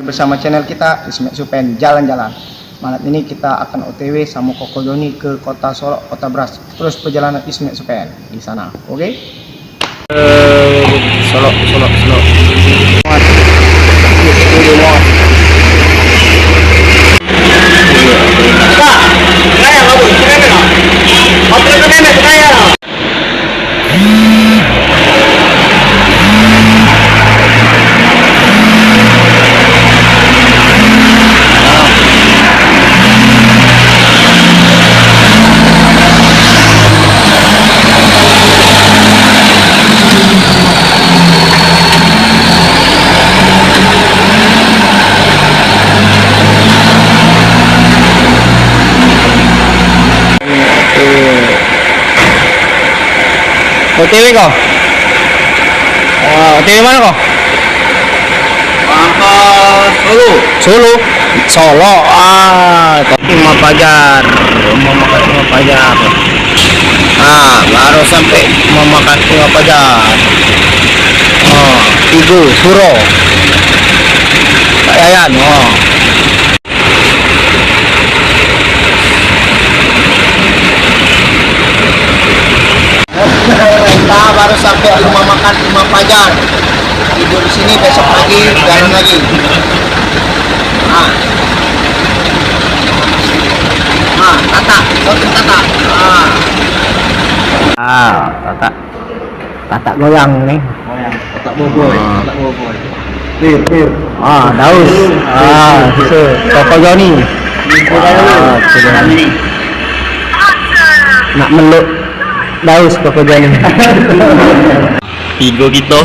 Bersama channel kita Ismet Supen jalan-jalan. Malam ini kita akan OTW sama Koko Joni ke kota Solo, kota beras. Terus perjalanan Ismet Supen di sana. Oke? Solo. OTW kok? OTW mana kok? Solo. Rumah Pajar. Baru sampai mau makan Rumah Pajar. Tigo, Suro. Kak Yayan. Kita baru sampai rumah makan Rumah Pajar. Tidur di sini, besok pagi jalan lagi. Tata goyang nih. Tata boboy. Daus. Koko Joni. Nak meluk Daus Koko Joni. Tigo gitu.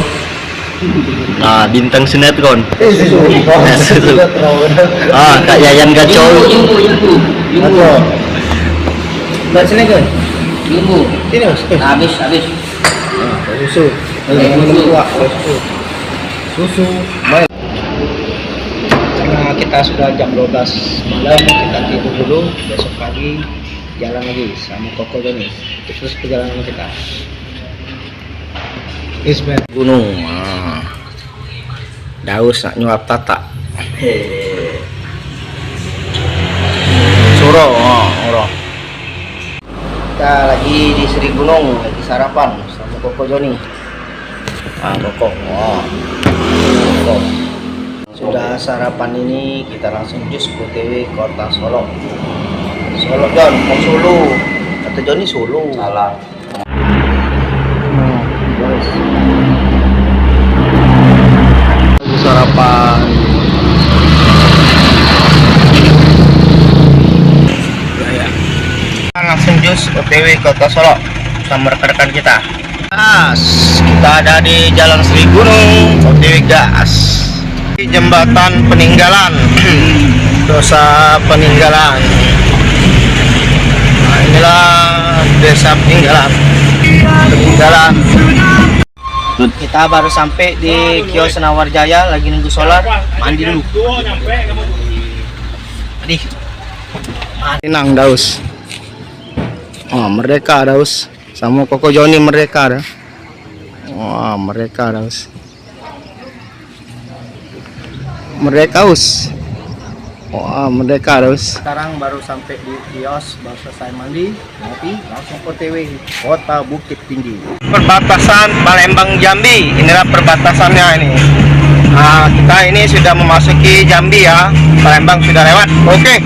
Bintang sinetron. Kak Yayan Gacor. Mbak sinetron. Bumbu. Ini Mas. Habis. Susu. Baik. Karena kita sudah jam 12 malam, kita tidur dulu. Besok pagi jalan lagi sama Koko Joni. Terus perjalanan kita. Ismet Gunung. Daus nak nyuap Tata. Suro. Kita lagi di Sri Gunung, lagi sarapan sama Koko Joni. Koko. Sudah sarapan ini kita langsung jus OTW kota Solo. John, mau Solo. Kata Joni Solo. Salah. Sarapan. Langsung jus OTW kota Solo sama rekan-rekan kita. Kita ada di Jalan Sri Gunung, OTW gas. Di jembatan peninggalan. Dosa peninggalan. Inilah desa peninggalan. Kita baru sampai di kios Senawar Jaya, lagi nunggu solar, mandi dulu. Tenang Daus. Merdeka Daus. Sama Koko Joni merdeka dah. Merdeka Daus. Merdeka Daus. Sekarang baru sampai di kios, baru selesai mandi, ngopi, langsung OTW Kota Bukit Tinggi. Perbatasan Palembang Jambi, inilah perbatasannya ini. Kita ini sudah memasuki Jambi ya, Palembang sudah lewat. Oke,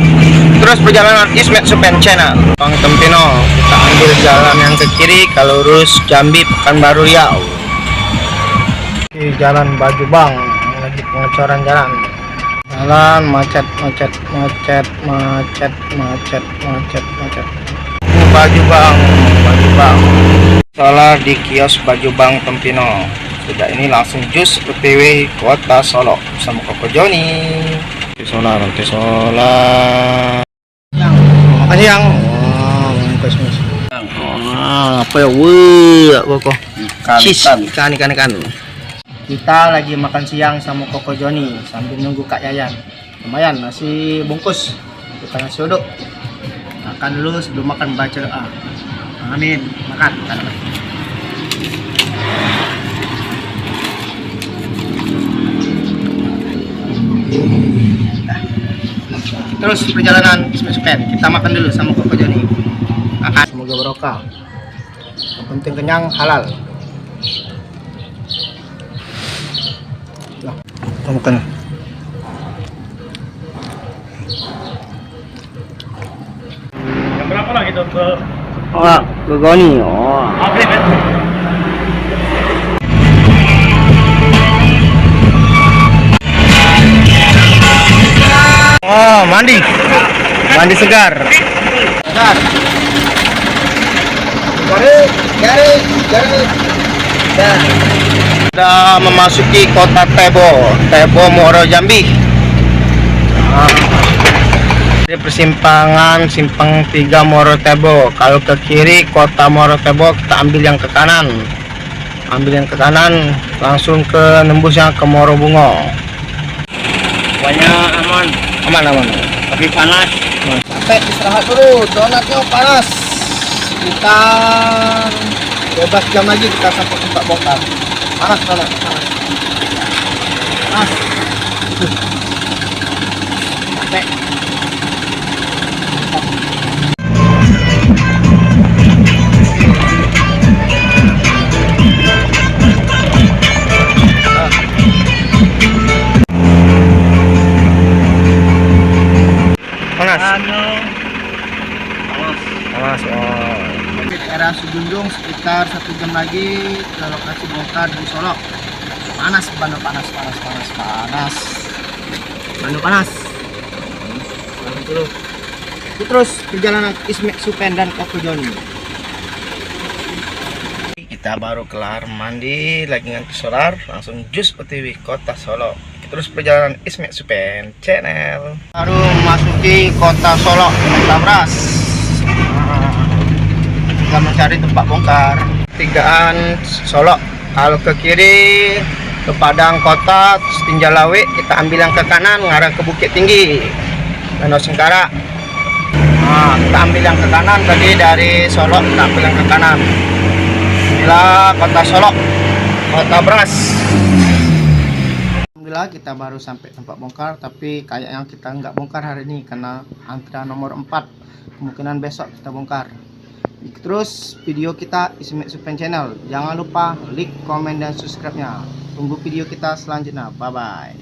terus perjalanan Ismet Supen Channel. Bang Tempino, kita ambil jalan yang ke kiri, kalau lurus Jambi Pekanbaru Riau. Di Jalan Baju Bang, lagi pengecoran jalan. Jalan macet. Baju Bang. Solar di kios Baju Bang Tempino. Sudah ini langsung jus OTW kota Solo sama Koko Joni. Solar. Makasih yang. Apa ya? Koko. Ikan. Kita lagi makan siang sama Koko Joni sambil nunggu Kak Yayan. Lumayan nasi bungkus, bukan nasi uduk. Makan dulu sebelum makan, baca doa. Amin. Makan. Nah, terus perjalanan Ismet-Supen, kita makan dulu sama Koko Joni. Semoga barokah. Yang penting kenyang, halal. Nah, kita makan. Yang berapa lah gitu ke Goni. Oh. April kan? Oh, mandi. Mandi segar. Segar. Sudah memasuki kota Tebo Muaro Jambi. Di persimpangan Simpang 3 Muaro Tebo. Kalau ke kiri kota Muaro Tebo, kita ambil yang ke kanan. Ambil yang ke kanan, langsung ke nembusnya ke Muaro Bungo. Pokoknya aman, Aman. tapi panas. Sampai istirahat dulu, donatnya panas. Kita 12 jam lagi kita sampai tempat bongkar. Panas. Sampai. Panas. Panas. Oh. Di daerah Sujunjung sekitar 1 jam lagi ke lokasi bongkar di Solok. Panas. Itu terus perjalanan Ismet-Supen dan Koko Joni. Kita baru kelar mandi, lagi nganti solar, langsung jus OTW kota Solok. Terus perjalanan Ismet-Supen channel. Baru memasuki kota Solok, kota Bras. Kita mencari tempat bongkar. Tigaan Solok. Kalau ke kiri ke Padang Kota, terus Tinjalawe, kita ambil yang ke kanan ngarah ke Bukit Tinggi, Danau Singkara. Nah, kita ambil yang ke kanan tadi dari Solok, kita ambil yang ke kanan. Inilah kota Solok, kota Bras. Alhamdulillah kita baru sampai tempat bongkar, tapi kayaknya kita nggak bongkar hari ini karena antrian nomor 4. Kemungkinan besok kita bongkar. Terus video kita Ismet-Supen channel. Jangan lupa like, komen, dan subscribe-nya. Tunggu video kita selanjutnya. Bye bye.